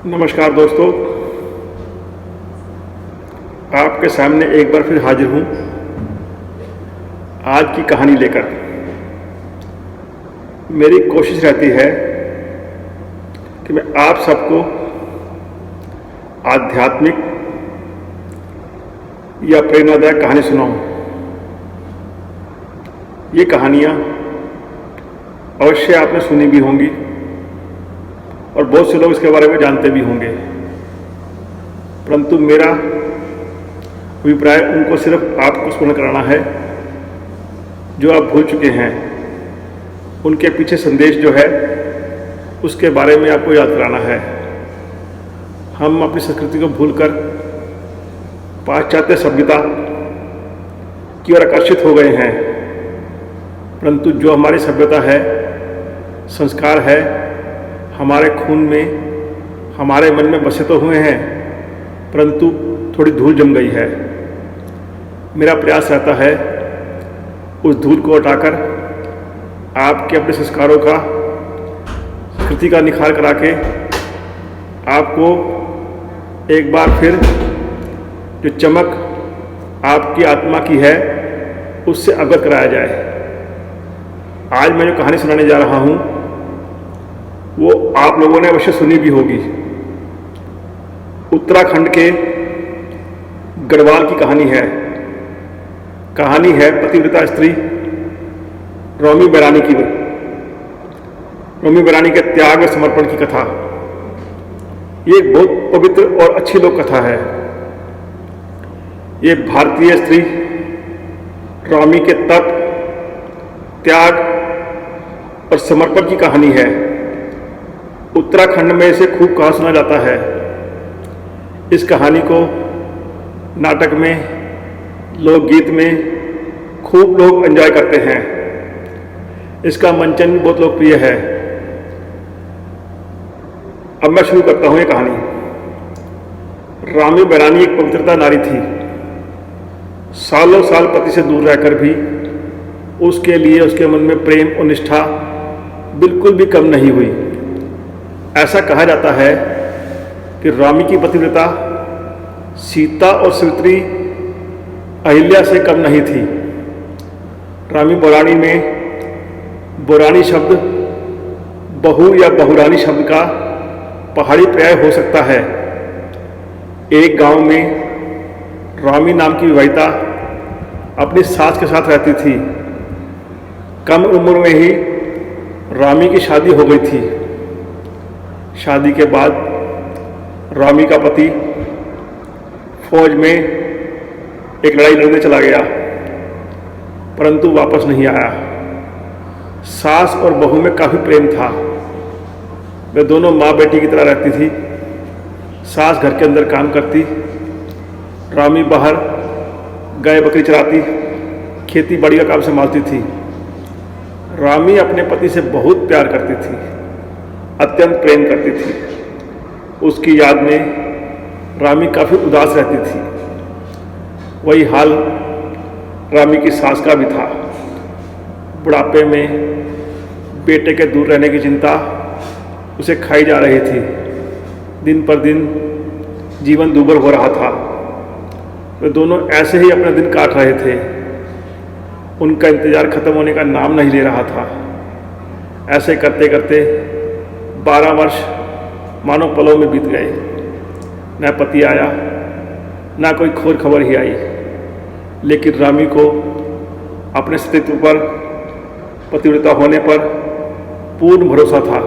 नमस्कार दोस्तों, आपके सामने एक बार फिर हाजिर हूँ आज की कहानी लेकर। मेरी कोशिश रहती है कि मैं आप सबको आध्यात्मिक या प्रेरणादायक कहानी सुनाऊं। ये कहानियाँ अवश्य आपने सुनी भी होंगी और बहुत से लोग इसके बारे में जानते भी होंगे, परंतु मेरा अभिप्राय उनको सिर्फ आपको स्मरण कराना है जो आप भूल चुके हैं। उनके पीछे संदेश जो है उसके बारे में आपको याद कराना है। हम अपनी संस्कृति को भूलकर पाश्चात्य सभ्यता की ओर आकर्षित हो गए हैं, परंतु जो हमारी सभ्यता है, संस्कार है, हमारे खून में, हमारे मन में बसे तो हुए हैं, परंतु थोड़ी धूल जम गई है। मेरा प्रयास रहता है उस धूल को हटाकर आपके अपने संस्कारों का, संस्कृति का निखार करा के आपको एक बार फिर जो चमक आपकी आत्मा की है उससे अवगत कराया जाए। आज मैं जो कहानी सुनाने जा रहा हूँ वो आप लोगों ने अवश्य सुनी भी होगी। उत्तराखंड के गढ़वाल की कहानी है। कहानी है पतिव्रता स्त्री रोमी बैरानी की। रोमी बैरानी के त्याग और समर्पण की कथा। ये एक बहुत पवित्र और अच्छी लोक कथा है। ये भारतीय स्त्री रोमी के तप, त्याग और समर्पण की कहानी है। उत्तराखंड में इसे खूब कहा सुना जाता है। इस कहानी को नाटक में, लोकगीत में खूब लोग एंजॉय करते हैं। इसका मंचन भी बहुत लोकप्रिय है। अब मैं शुरू करता हूँ ये कहानी। रोमी बैरानी एक पवित्रता नारी थी। सालों साल पति से दूर रहकर भी उसके लिए उसके मन में प्रेम और निष्ठा बिल्कुल भी कम नहीं हुई। ऐसा कहा जाता है कि रोमी की पतिव्रता सीता और सावित्री अहिल्या से कम नहीं थी। रोमी बैरानी में बोरानी शब्द बहु या बहुरानी शब्द का पहाड़ी पर्याय हो सकता है। एक गांव में रोमी नाम की विवाहिता अपनी सास के साथ रहती थी। कम उम्र में ही रोमी की शादी हो गई थी। शादी के बाद रोमी का पति फौज में एक लड़ाई लड़ने चला गया, परंतु वापस नहीं आया। सास और बहू में काफ़ी प्रेम था। वे दोनों माँ बेटी की तरह रहती थी। सास घर के अंदर काम करती, रोमी बाहर गाय बकरी चराती, खेती बाड़ी का काम संभालती थी। रोमी अपने पति से बहुत प्यार करती थी, अत्यंत प्रेम करती थी। उसकी याद में रोमी काफ़ी उदास रहती थी। वही हाल रोमी की सास का भी था। बुढ़ापे में बेटे के दूर रहने की चिंता उसे खाई जा रही थी। दिन पर दिन जीवन दूभर हो रहा था। वे दोनों ऐसे ही अपना दिन काट रहे थे। उनका इंतज़ार खत्म होने का नाम नहीं ले रहा था। ऐसे करते करते 12 वर्ष मानो पलों में बीत गए। न पति आया, न कोई खोज खबर ही आई। लेकिन रोमी को अपने अस्तित्व पर, पतिव्रता होने पर पूर्ण भरोसा था,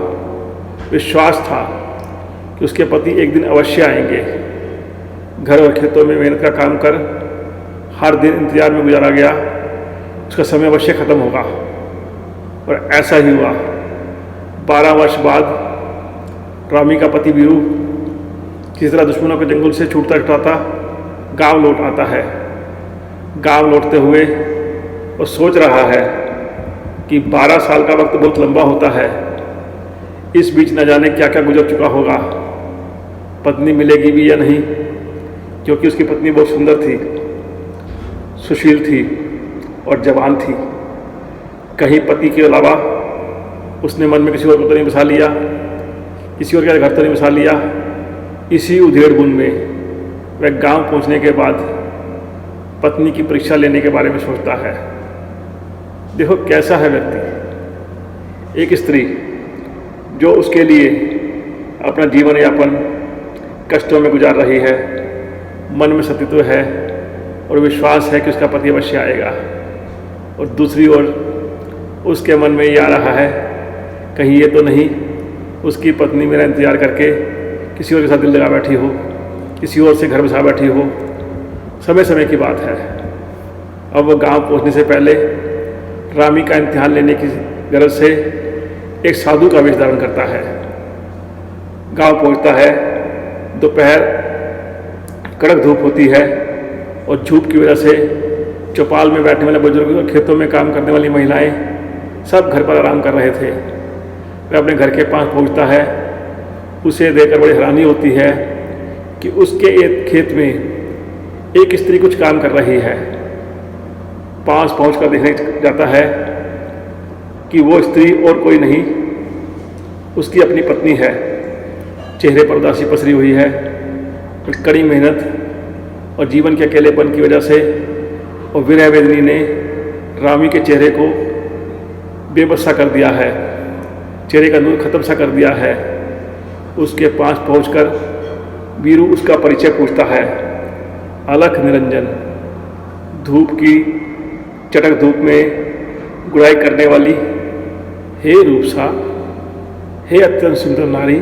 विश्वास था कि उसके पति एक दिन अवश्य आएंगे। घर और खेतों में मेहनत का काम कर हर दिन इंतजार में गुजारा गया। उसका समय अवश्य खत्म होगा, और ऐसा ही हुआ। 12 वर्ष बाद रोमी का पति वीरू किसी तरह दुश्मनों के जंगल से छूटता छुटाता गांव लौट आता है। गांव लौटते हुए वो सोच रहा है कि 12 साल का वक्त बहुत लंबा होता है। इस बीच न जाने क्या क्या गुजर चुका होगा। पत्नी मिलेगी भी या नहीं, क्योंकि उसकी पत्नी बहुत सुंदर थी, सुशील थी और जवान थी। कहीं पति के अलावा उसने मन में किसी और को तो नहीं बसा लिया, किसी और का घर तो नहीं बसा लिया। इसी उधेड़-बुन में वह गांव पहुंचने के बाद पत्नी की परीक्षा लेने के बारे में सोचता है। देखो कैसा है व्यक्ति, एक स्त्री जो उसके लिए अपना जीवन यापन कष्टों में गुजार रही है, मन में सतीत्व है और विश्वास है कि उसका पति अवश्य आएगा, और दूसरी ओर उसके मन में ये आ रहा है कहीं ये तो नहीं उसकी पत्नी मेरा इंतज़ार करके किसी और के साथ दिल लगा बैठी हो, किसी और से घर बसा बैठी हो। समय समय की बात है। अब वो गांव पहुंचने से पहले रामी का इम्तिहान लेने की गरज से एक साधु का वेश धारण करता है। गांव पहुंचता है, दोपहर कड़क धूप होती है और धूप की वजह से चौपाल में बैठने वाले बुजुर्ग और खेतों में काम करने वाली महिलाएं सब घर पर आराम कर रहे थे। वह अपने घर के पास पहुंचता है। उसे देखकर बड़ी हैरानी होती है कि उसके एक खेत में एक स्त्री कुछ काम कर रही है। पास पहुंचकर देखने जाता है कि वो स्त्री और कोई नहीं, उसकी अपनी पत्नी है। चेहरे पर उदासी पसरी हुई है और कड़ी मेहनत और जीवन के अकेलेपन की वजह से और विरह वेदनी ने रामी के चेहरे को बेबस सा कर दिया है, चेहरे का नूर खत्म सा कर दिया है। उसके पास पहुंचकर वीरू उसका परिचय पूछता है। अलख निरंजन, धूप की चटक धूप में गुड़ाई करने वाली, हे रूपसा, हे अत्यंत सुंदर नारी,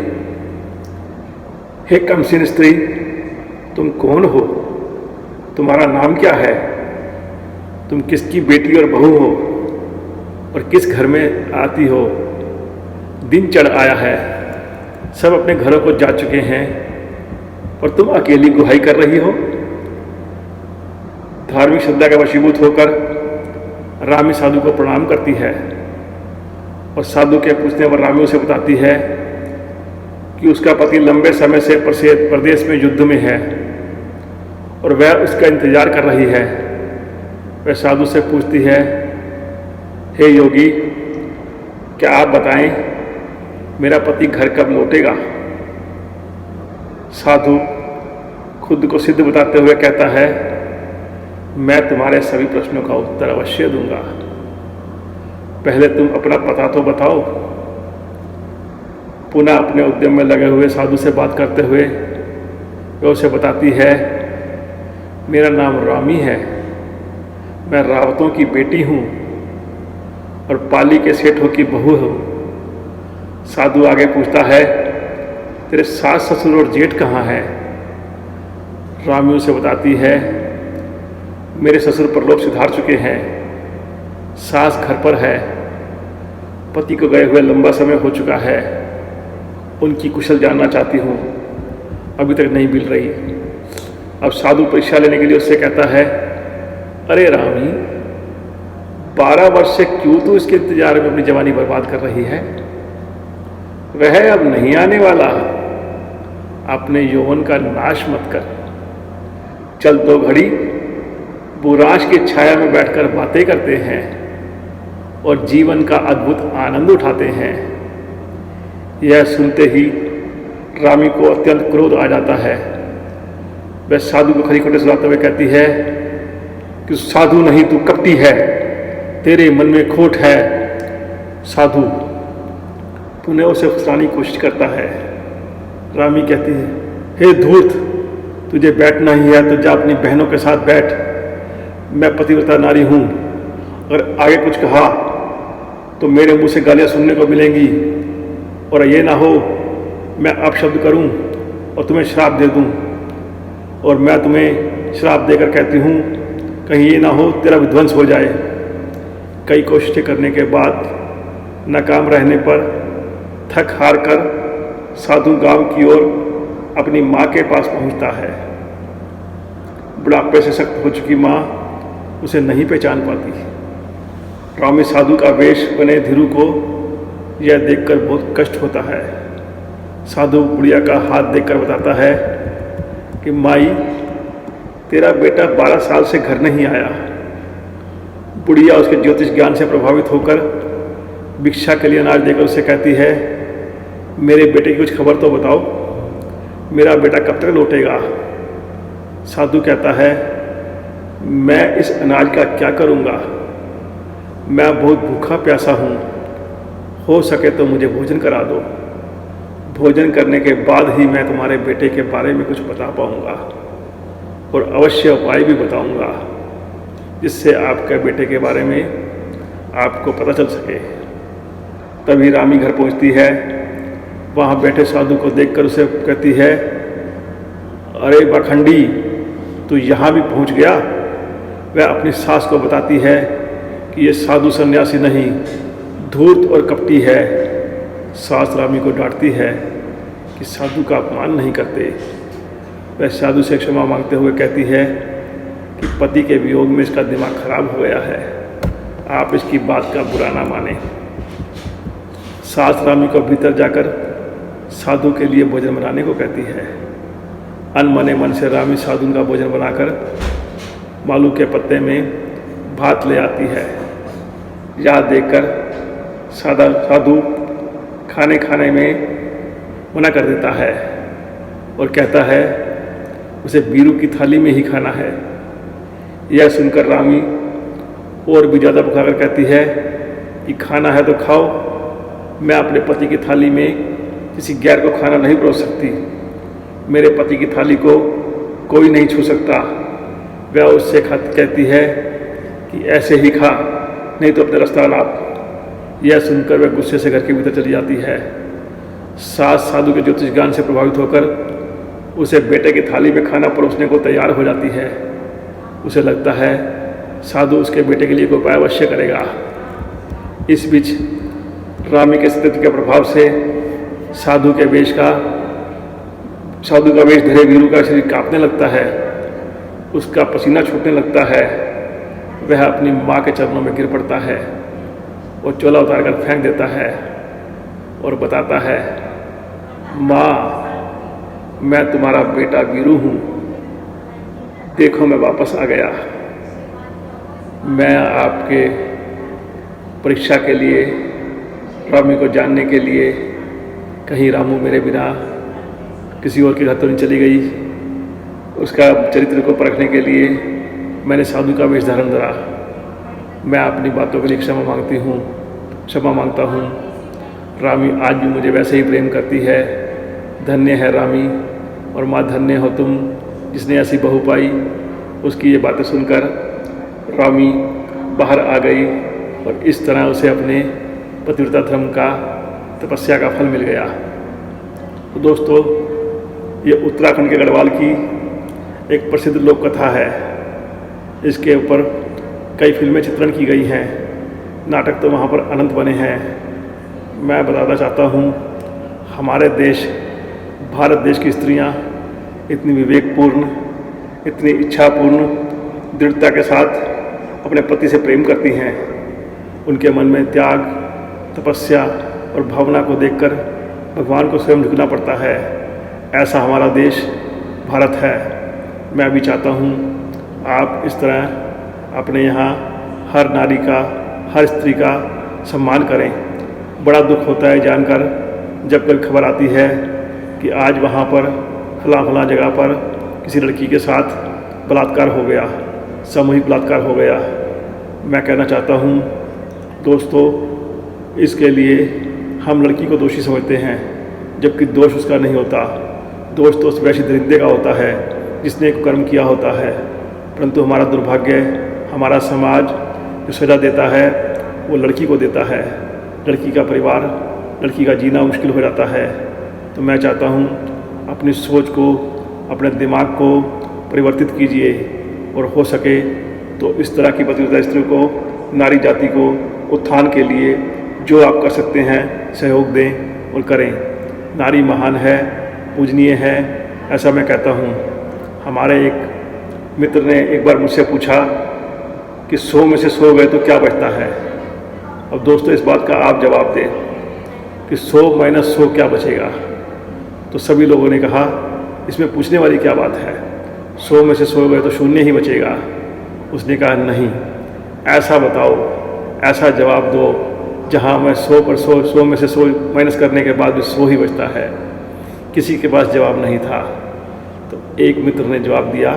हे कमसीन स्त्री, तुम कौन हो? तुम्हारा नाम क्या है? तुम किसकी बेटी और बहू हो और किस घर में आती हो? दिन चढ़ आया है, सब अपने घरों को जा चुके हैं और तुम अकेली गुहाई कर रही हो। धार्मिक श्रद्धा का वशीभूत होकर रामी साधु को प्रणाम करती है और साधु के पूछने पर रामी उसे बताती है कि उसका पति लंबे समय से प्रदेश में युद्ध में है और वह उसका इंतजार कर रही है। वह साधु से पूछती है, हे योगी, क्या आप बताएं मेरा पति घर कब लौटेगा? साधु खुद को सिद्ध बताते हुए कहता है, मैं तुम्हारे सभी प्रश्नों का उत्तर अवश्य दूंगा, पहले तुम अपना पता तो बताओ। पुनः अपने उद्यम में लगे हुए साधु से बात करते हुए वह उसे बताती है, मेरा नाम रामी है, मैं रावतों की बेटी हूँ और पाली के सेठों की बहू हूँ। साधु आगे पूछता है, तेरे सास ससुर और जेठ कहाँ हैं? रामी उसे बताती है, मेरे ससुर परलोक सिधार चुके हैं, सास घर पर है, पति को गए हुए लंबा समय हो चुका है, उनकी कुशल जानना चाहती हूँ, अभी तक नहीं मिल रही। अब साधु परीक्षा लेने के लिए उससे कहता है, अरे रामी, 12 वर्ष से क्यों तू इसके इंतजार में अपनी जवानी बर्बाद कर रही है? वह अब नहीं आने वाला, अपने यौवन का नाश मत कर। चल 2 घड़ी बुराश की छाया में बैठकर बातें करते हैं और जीवन का अद्भुत आनंद उठाते हैं। यह सुनते ही रामी को अत्यंत क्रोध आ जाता है। वह साधु को खरी खोटे सुनाते हुए कहती है कि साधु नहीं, तू कपटी है, तेरे मन में खोट है। साधु पुनः उसे फंसाने की कोशिश करता है। रामी कहती है, हे धूर्त, तुझे बैठना ही है तो जा अपनी बहनों के साथ बैठ, मैं पतिव्रता नारी हूँ, अगर आगे कुछ कहा तो मेरे मुंह से गालियाँ सुनने को मिलेंगी, और ये ना हो मैं अपशब्द करूँ और तुम्हें श्राप दे दूँ, और मैं तुम्हें श्राप देकर कहती हूँ कहीं ये ना हो तेरा विध्वंस हो जाए। कई कोशिशें करने के बाद नाकाम रहने पर थक हार कर साधु गांव की ओर अपनी माँ के पास पहुँचता है। बुढ़ापे से सख्त हो चुकी माँ उसे नहीं पहचान पाती। रामी साधु का वेश बने धीरू को यह देखकर बहुत कष्ट होता है। साधु बुढ़िया का हाथ देखकर बताता है कि माई, तेरा बेटा 12 साल से घर नहीं आया। बुढ़िया उसके ज्योतिष ज्ञान से प्रभावित होकर भिक्षा के लिए अनाज देकर उसे कहती है, मेरे बेटे की कुछ खबर तो बताओ। मेरा बेटा कब तक लौटेगा? साधु कहता है, मैं इस अनाज का क्या करूँगा? मैं बहुत भूखा प्यासा हूँ, हो सके तो मुझे भोजन करा दो। भोजन करने के बाद ही मैं तुम्हारे बेटे के बारे में कुछ बता पाऊँगा और अवश्य उपाय भी बताऊँगा, जिससे आपके बेटे के बारे में आपको पता चल सके। तभी रामी घर पहुँचती है। वहाँ बैठे साधु को देखकर उसे कहती है, अरे पाखंडी, तू यहाँ भी पहुँच गया? वह अपनी सास को बताती है कि ये साधु सन्यासी नहीं, धूर्त और कपटी है। सास रामी को डांटती है कि साधु का अपमान नहीं करते। वह साधु से क्षमा मांगते हुए कहती है कि पति के वियोग में इसका दिमाग खराब हो गया है, आप इसकी बात का बुरा ना माने। सास रामी को भीतर जाकर साधु के लिए भोजन बनाने को कहती है। अनमने मन से रामी साधु का भोजन बनाकर मालू के पत्ते में भात ले आती है। यह देखकर साधु खाने में मना कर देता है और कहता है उसे बीरू की थाली में ही खाना है। यह सुनकर रामी और भी ज़्यादा भुखाकर कहती है कि खाना है तो खाओ, मैं अपने पति की थाली में किसी गैर को खाना नहीं परोस सकती। मेरे पति की थाली को कोई नहीं छू सकता। वह उससे कहती है कि ऐसे ही खा, नहीं तो अपने रास्ता नाप। यह सुनकर वह गुस्से से घर के भीतर चली जाती है। सास साधु के ज्योतिष ज्ञान से प्रभावित होकर उसे बेटे की थाली में खाना परोसने को तैयार हो जाती है। उसे लगता है साधु उसके बेटे के लिए कोई उपाय अवश्य करेगा। इस बीच रामी के अस्तित्व के प्रभाव से साधु का वेश धरे वीरू का शरीर कांपने लगता है, उसका पसीना छूटने लगता है। वह अपनी माँ के चरणों में गिर पड़ता है और चोला उतारकर फेंक देता है और बताता है, माँ, मैं तुम्हारा बेटा वीरू हूँ, देखो मैं वापस आ गया। मैं आपके परीक्षा के लिए, रामी को जानने के लिए, कहीं रामू मेरे बिना किसी और के घर तो नहीं चली गई, उसका चरित्र को परखने के लिए मैंने साधु का वेश धारण करा। मैं अपनी बातों के लिए क्षमा मांगता हूँ। रामी आज भी मुझे वैसे ही प्रेम करती है। धन्य है रामी, और माँ धन्य हो तुम जिसने ऐसी बहू पाई। उसकी ये बातें सुनकर रामी बाहर आ गई और इस तरह उसे अपने पतिव्रता धर्म का, तपस्या का फल मिल गया। तो दोस्तों, ये उत्तराखंड के गढ़वाल की एक प्रसिद्ध लोक कथा है। इसके ऊपर कई फिल्में चित्रण की गई हैं, नाटक तो वहाँ पर अनंत बने हैं। मैं बताना चाहता हूँ, हमारे देश, भारत देश की स्त्रियाँ इतनी विवेकपूर्ण, इतनी इच्छापूर्ण दृढ़ता के साथ अपने पति से प्रेम करती हैं। उनके मन में त्याग, तपस्या और भावना को देखकर भगवान को स्वयं झुकना पड़ता है। ऐसा हमारा देश भारत है। मैं भी चाहता हूँ आप इस तरह अपने यहाँ हर नारी का, हर स्त्री का सम्मान करें। बड़ा दुख होता है जानकर जब कभी खबर आती है कि आज वहाँ पर फलां जगह पर किसी लड़की के साथ बलात्कार हो गया, सामूहिक बलात्कार हो गया। मैं कहना चाहता हूँ दोस्तों, इसके लिए हम लड़की को दोषी समझते हैं, जबकि दोष उसका नहीं होता। दोष तो उस वैश्य दरिंदे का होता है जिसने एक कर्म किया होता है। परंतु हमारा दुर्भाग्य, हमारा समाज जो सजा देता है वो लड़की को देता है। लड़की का परिवार, लड़की का जीना मुश्किल हो जाता है। तो मैं चाहता हूँ अपनी सोच को, अपने दिमाग को परिवर्तित कीजिए और हो सके तो इस तरह की पतिव्रता स्त्री को, नारी जाति को उत्थान के लिए जो आप कर सकते हैं सहयोग दें और करें। नारी महान है, पूजनीय है, ऐसा मैं कहता हूँ। हमारे एक मित्र ने एक बार मुझसे पूछा कि 100 में से 100 गए तो क्या बचता है। अब दोस्तों, इस बात का आप जवाब दें कि 100 - 100 क्या बचेगा। तो सभी लोगों ने कहा, इसमें पूछने वाली क्या बात है, 100 में से 100 गए तो 0 ही बचेगा। उसने कहा, नहीं, ऐसा बताओ, ऐसा जवाब दो जहाँ मैं 100 में से 100 माइनस करने के बाद भी 100 ही बचता है। किसी के पास जवाब नहीं था। तो एक मित्र ने जवाब दिया,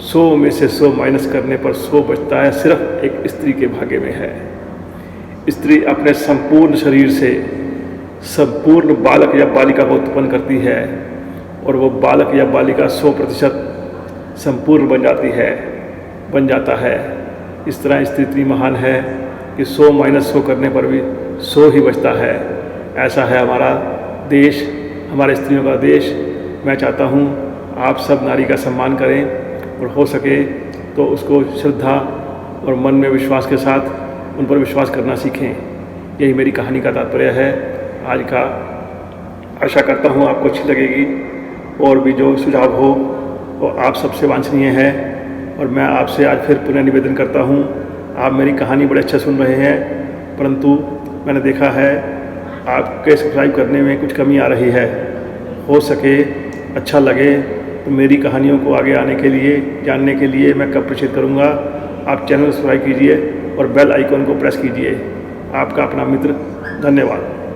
100 में से 100 माइनस करने पर 100 बचता है, सिर्फ एक स्त्री के भाग्य में है। स्त्री अपने संपूर्ण शरीर से संपूर्ण बालक या बालिका को उत्पन्न करती है और वो बालक या बालिका 100% संपूर्ण बन जाता है। इस तरह स्त्री इतनी महान है कि 100 माइनस 100 करने पर भी 100 ही बचता है। ऐसा है हमारा देश, हमारे स्त्रियों का देश। मैं चाहता हूँ आप सब नारी का सम्मान करें और हो सके तो उसको श्रद्धा और मन में विश्वास के साथ उन पर विश्वास करना सीखें। यही मेरी कहानी का तात्पर्य है आज का। आशा करता हूँ आपको अच्छी लगेगी और भी जो सुझाव हो वो आप सबसे वांछनीय है। और मैं आपसे आज फिर पुनः निवेदन करता हूँ, आप मेरी कहानी बड़े अच्छा सुन रहे हैं, परंतु मैंने देखा है आपके सब्सक्राइब करने में कुछ कमी आ रही है। हो सके अच्छा लगे तो मेरी कहानियों को आगे आने के लिए, जानने के लिए मैं कब प्रेषित करूँगा, आप चैनल सब्सक्राइब कीजिए और बेल आइकन को प्रेस कीजिए। आपका अपना मित्र, धन्यवाद।